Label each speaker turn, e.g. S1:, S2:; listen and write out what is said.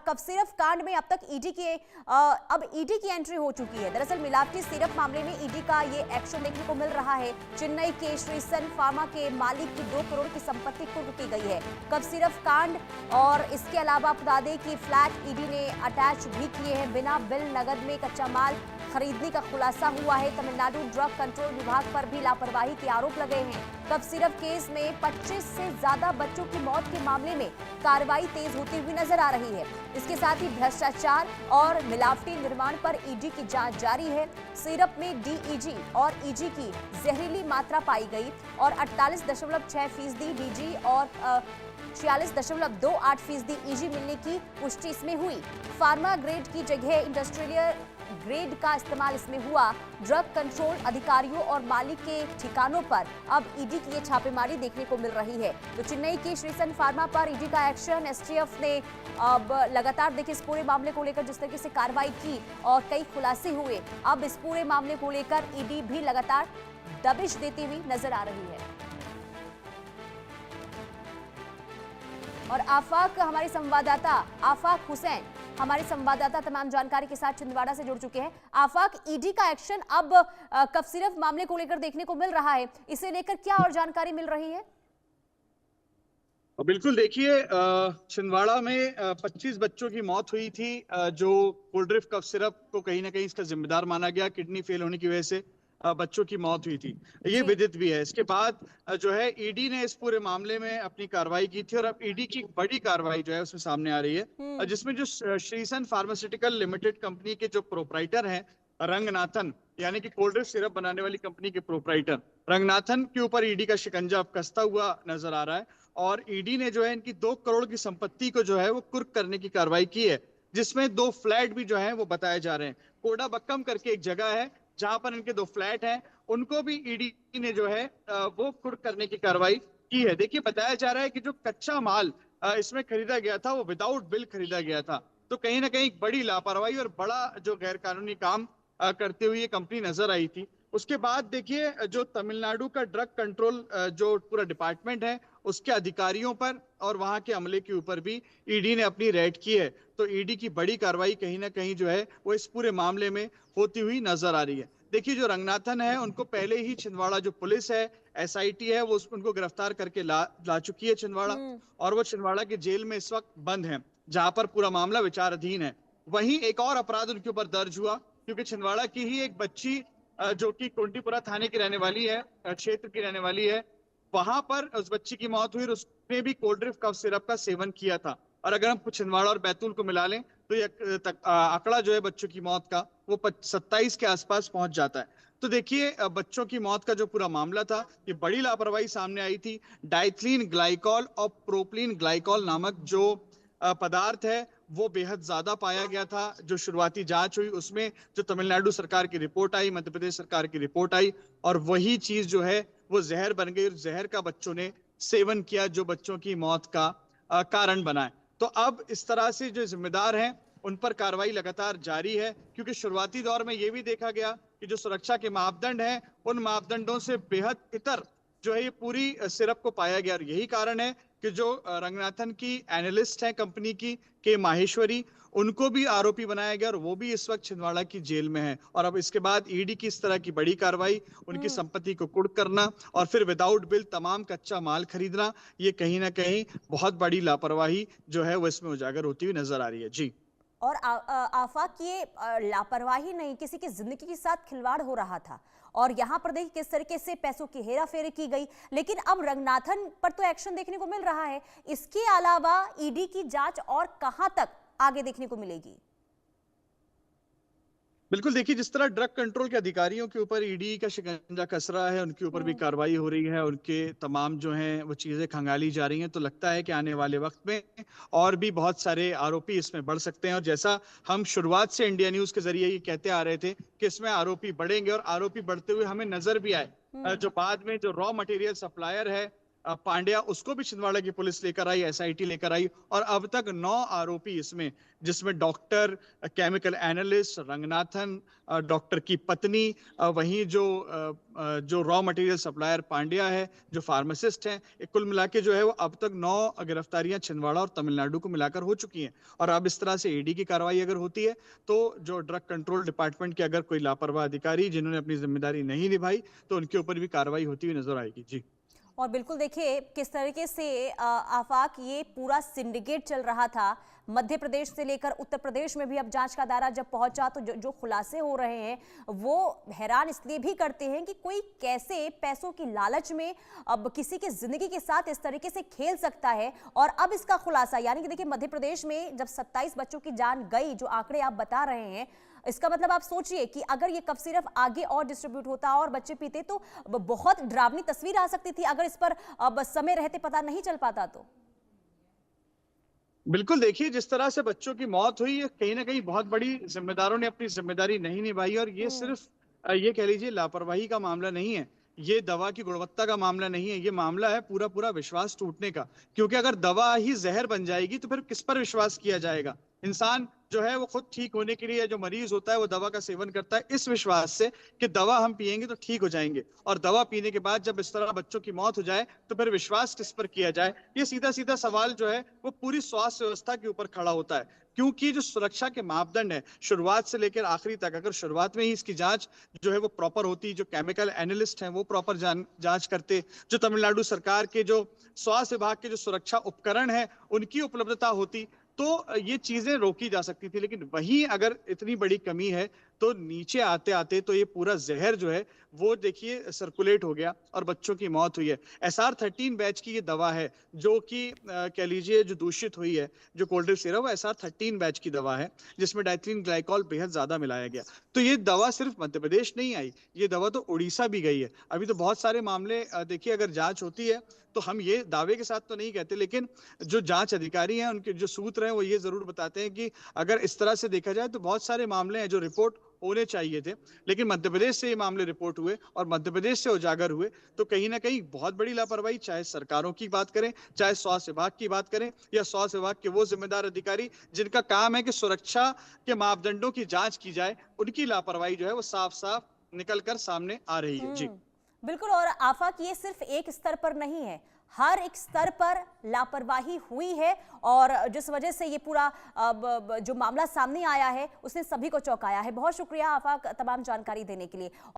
S1: Cough syrup कांड में अब तक ईडी की एंट्री हो चुकी है। दरअसल मिलावटी सिरप मामले में ईडी का ये एक्शन देखने को मिल रहा है। चेन्नई के श्रीसन फार्मा के मालिक की 2 करोड़ की संपत्ति कुर्क की गई है। कफ सिरप कांड और इसके अलावा बता दें कि फ्लैट ईडी ने अटैच भी किए हैं। बिना बिल नगद में कच्चा माल खरीदने का खुलासा हुआ है। तमिलनाडु ड्रग कंट्रोल विभाग पर भी लापरवाही के आरोप लगे हैं। कफ सिरप केस में 25 से ज्यादा बच्चों की मौत के मामले में कार्रवाई तेज होती हुई नजर आ रही है। इसके साथ ही भ्रष्टाचार और मिलावटी निर्माण पर ईडी की जांच जारी है। सिरप में डीईजी और ईजी की जहरीली मात्रा पाई गई और 48.6% डीजी और 46.28% ईजी मिलने की पुष्टि इसमें हुई। फार्मा ग्रेड की जगह इंडस्ट्रियल ग्रेड का इस्तेमाल इसमें हुआ। ड्रग कंट्रोल अधिकारियों और मालिक के ठिकानों पर अब ईडी की ये छापेमारी देखने को मिल रही है। तो चेन्नई की श्रीसन फार्मा पर ईडी का एक्शन, एसटीएफ ने अब लगातार देखिए इस पूरे मामले को लेकर जिस तरीके से कार्रवाई की और कई खुलासे हुए, अब इस पूरे मामले को लेकर ईडी भी लगातार दबिश देती हुई नजर आ रही है। और आफाक हमारे संवाददाता आफाक हुसैन हमारे संवाददाता तमाम जानकारी के साथ छिंदवाड़ा से जुड़ चुके हैं। आफाक, ईडी का एक्शन अब कफ सिरप मामले को लेकर देखने को मिल रहा है, इसे लेकर क्या और जानकारी मिल रही है?
S2: बिल्कुल, देखिए छिंदवाड़ा में 25 बच्चों की मौत हुई थी, जो कोल्ड ड्रिंक कफ सिरप को कहीं ना कहीं इसका जिम्मेदार माना गया। किडनी फेल होने की वजह से बच्चों की मौत हुई थी, ये विदित भी है। इसके बाद जो है ईडी ने इस पूरे मामले में अपनी कार्रवाई की थी और अब ईडी की बड़ी कार्रवाई जो है उसमें सामने आ रही है, जिसमें जो श्रीसन फार्मास्यूटिकल लिमिटेड कंपनी के जो प्रोपराइटर हैं रंगनाथन, यानी कि कोल्ड ड्रिंक सिरप बनाने वाली कंपनी के प्रोपराइटर रंगनाथन के ऊपर ईडी का शिकंजा अब कसता हुआ नजर आ रहा है। और ईडी ने जो है इनकी 2 करोड़ की संपत्ति को जो है वो कुर्क करने की कार्रवाई की है, जिसमें 2 फ्लैट भी जो है वो बताए जा रहे हैं। कोडाबक्कम करके एक जगह है जहां पर इनके 2 फ्लैट हैं, उनको भी ईडी ने जो है वो कुर्क करने की कार्रवाई की है। देखिए, बताया जा रहा है कि जो कच्चा माल इसमें खरीदा गया था वो विदाउट बिल खरीदा गया था। तो कहीं ना कहीं बड़ी लापरवाही और बड़ा जो गैर कानूनी काम करते हुए ये कंपनी नजर आई थी। उसके बाद देखिए, जो तमिलनाडु का ड्रग कंट्रोल जो पूरा डिपार्टमेंट है उसके अधिकारियों पर और वहां के अमले के ऊपर भी ईडी ने अपनी रेड की है। तो ईडी की बड़ी कार्रवाई कहीं ना कहीं जो है वो इस पूरे मामले में होती हुई नजर आ रही है। देखिए, जो रंगनाथन है उनको पहले ही छिंदवाड़ा जो पुलिस है, एसआईटी है, वो उनको गिरफ्तार करके ला चुकी है छिंदवाड़ा, और वो छिंदवाड़ा की जेल में इस वक्त बंद है, जहां पर पूरा मामला विचाराधीन है। वहीं एक और अपराध उनके ऊपर दर्ज हुआ, क्योंकि छिंदवाड़ा की ही एक बच्ची जो कि कुंटीपुरा थाने की रहने वाली है, क्षेत्र की रहने वाली है, वहां पर उस बच्ची की मौत हुई और उसने भी कोल्ड ड्रिंक कफ सिरप का सेवन किया था। और अगर हम छिंदवाड़ा और बैतूल को मिला लें तो ये आंकड़ा जो है बच्चों की मौत का वो 27 के आसपास पहुंच जाता है। तो देखिए, बच्चों की मौत का जो पूरा मामला था, ये बड़ी लापरवाही सामने आई थी। डाइथिलीन ग्लाइकॉल और प्रोपिलीन ग्लाइकॉल नामक जो पदार्थ है वो बेहद ज्यादा पाया गया था। जो शुरुआती जांच हुई उसमें जो तमिलनाडु सरकार की रिपोर्ट आई, मध्य प्रदेश सरकार की रिपोर्ट आई, और वही चीज जो है वो जहर बन गई और जहर का बच्चों ने सेवन किया, जो बच्चों की मौत का कारण बना है। तो अब इस तरह से जो जिम्मेदार हैं उन पर कार्रवाई लगातार जारी है, क्योंकि शुरुआती दौर में ये भी देखा गया कि जो सुरक्षा के मापदंड हैं उन मापदंडों से बेहद इतर जो है ये पूरी सिरप को पाया गया। और यही कारण है कि जो रंगनाथन की एनालिस्ट है कंपनी की के माहेश्वरी, उनको भी आरोपी बनाया गया और वो भी इस वक्त छिंदवाड़ा की जेल में है। और अब इसके बाद ईडी की इस तरह की बड़ी कार्रवाई, उनकी संपत्ति को कुर्क करना और फिर विदाउट बिल तमाम कच्चा माल खरीदना, ये कहीं ना कहीं बहुत बड़ी लापरवाही जो है वो इसमें उजागर होती हुई नजर आ रही है। जी।
S1: और आफाक, ये लापरवाही नहीं, किसी की जिंदगी के साथ खिलवाड़ हो रहा था और यहाँ पर देखिए किस तरीके से पैसों की हेरा फेरी की गई। लेकिन अब रंगनाथन पर तो एक्शन देखने को मिल रहा है, इसके अलावा ईडी की जांच और कहां तक आगे देखने को मिलेगी?
S2: बिल्कुल, देखिए, जिस तरह ड्रग कंट्रोल के अधिकारियों के ऊपर ईडी का शिकंजा कस रहा है, उनके ऊपर भी कार्रवाई हो रही है, उनके तमाम जो हैं वो चीजें खंगाली जा रही हैं, तो लगता है कि आने वाले वक्त में और भी बहुत सारे आरोपी इसमें बढ़ सकते हैं। और जैसा हम शुरुआत से इंडिया न्यूज के जरिए ये कहते आ रहे थे कि इसमें आरोपी बढ़ेंगे और आरोपी बढ़ते हुए हमें नजर भी आए। जो बाद में जो रॉ मटेरियल सप्लायर है पांड्या, उसको भी छिंदवाड़ा की पुलिस लेकर आई, एसआईटी लेकर आई, और अब तक 9 आरोपी इसमें, जिसमें doctor, chemical analyst Ranganathan, doctor की पत्नी, वहीं जो रॉ मटेरियल सप्लायर पांड्या है, जो फार्मासिस्ट हैं, कुल मिला के जो है वो अब तक 9 गिरफ्तारियां छिंदवाड़ा और तमिलनाडु को मिलाकर हो चुकी हैं। और अब इस तरह से ईडी की कार्रवाई अगर होती है तो जो ड्रग कंट्रोल डिपार्टमेंट के अगर कोई लापरवाह अधिकारी जिन्होंने अपनी जिम्मेदारी नहीं निभाई तो उनके ऊपर भी कार्रवाई होती हुई नजर आएगी। जी।
S1: और बिल्कुल देखिए किस तरीके से आफाक ये पूरा सिंडिकेट चल रहा था, मध्य प्रदेश से लेकर उत्तर प्रदेश में भी अब जांच का दायरा जब पहुंचा तो जो खुलासे हो रहे हैं वो हैरान इसलिए भी करते हैं कि कोई कैसे पैसों की लालच में अब किसी की जिंदगी के साथ इस तरीके से खेल सकता है। और अब इसका खुलासा, यानी कि देखिए मध्य प्रदेश में जब 27 बच्चों की जान गई, जो आंकड़े आप बता रहे हैं, इसका मतलब आप सोचिए कि अगर ये कफ सिरप आगे और डिस्ट्रीब्यूट होता और बच्चे पीते तो बहुत डरावनी तस्वीर आ सकती थी, अगर इस पर अब समय रहते पता नहीं चल पाता तो।
S2: बिल्कुल, देखिए जिस तरह से बच्चों की मौत हुई है, कहीं ना कहीं बहुत बड़ी जिम्मेदारों ने अपनी जिम्मेदारी नहीं निभाई। और ये सिर्फ ये कह लीजिए लापरवाही का मामला नहीं है, ये दवा की गुणवत्ता का मामला नहीं है, ये मामला है पूरा पूरा विश्वास टूटने का। क्योंकि अगर दवा ही जहर बन जाएगी तो फिर किस पर विश्वास किया जाएगा? इंसान जो है वो खुद ठीक होने के लिए, जो मरीज होता है वो दवा का सेवन करता है इस विश्वास से कि दवा हम पिएंगे तो ठीक हो जाएंगे, और दवा पीने के बाद जब इस तरह बच्चों की मौत हो जाए तो फिर विश्वास किस पर किया जाए? ये सीधा सीधा सवाल जो है वो पूरी स्वास्थ्य व्यवस्था के ऊपर खड़ा होता है। क्योंकि जो सुरक्षा के मापदंड है शुरुआत से लेकर आखिरी तक, अगर शुरुआत में ही इसकी जांच जो है वो प्रॉपर होती, जो केमिकल एनालिस्ट हैं वो प्रॉपर जांच करते, जो तमिलनाडु सरकार के जो स्वास्थ्य विभाग के जो सुरक्षा उपकरण है उनकी उपलब्धता होती, तो ये चीजें रोकी जा सकती थी। लेकिन वहीं अगर इतनी बड़ी कमी है तो नीचे आते आते तो ये पूरा जहर जो है वो देखिए सर्कुलेट हो गया और बच्चों की मौत हुई है। SR13 बैच की ये दवा है जो कि कह लीजिए जो दूषित हुई है, जो कोल्ड ड्रिंक सिरप है SR13 बैच की दवा है जिसमें डाइथिलीन ग्लाइकॉल बेहद ज्यादा मिलाया गया। तो ये दवा सिर्फ मध्य प्रदेश नहीं आई, ये दवा तो उड़ीसा भी गई है। अभी तो बहुत सारे मामले देखिए अगर जांच होती है तो हम ये दावे के साथ तो नहीं कहते, लेकिन जो जांच अधिकारी हैं उनके जो सूत्र हैं वो ये जरूर बताते हैं कि अगर इस तरह से देखा जाए तो बहुत सारे मामले हैं जो रिपोर्ट होने चाहिए थे, लेकिन मध्य प्रदेश से ये मामले रिपोर्ट हुए और मध्य प्रदेश से उजागर हुए। तो कहीं ना कहीं बहुत बड़ी लापरवाही, चाहे सरकारों की बात करें, चाहे स्वास्थ्य विभाग की बात करें, या स्वास्थ्य विभाग के वो जिम्मेदार अधिकारी जिनका काम है कि सुरक्षा के मापदंडों की जांच की जाए, उनकी लापरवाही जो है वो साफ साफ निकल कर सामने आ रही है। जी
S1: बिल्कुल। और आफाक ये सिर्फ एक स्तर पर नहीं है, हर एक स्तर पर लापरवाही हुई है और जिस वजह से ये पूरा जो मामला सामने आया है उसने सभी को चौंकाया है। बहुत शुक्रिया आफाक तमाम जानकारी देने के लिए।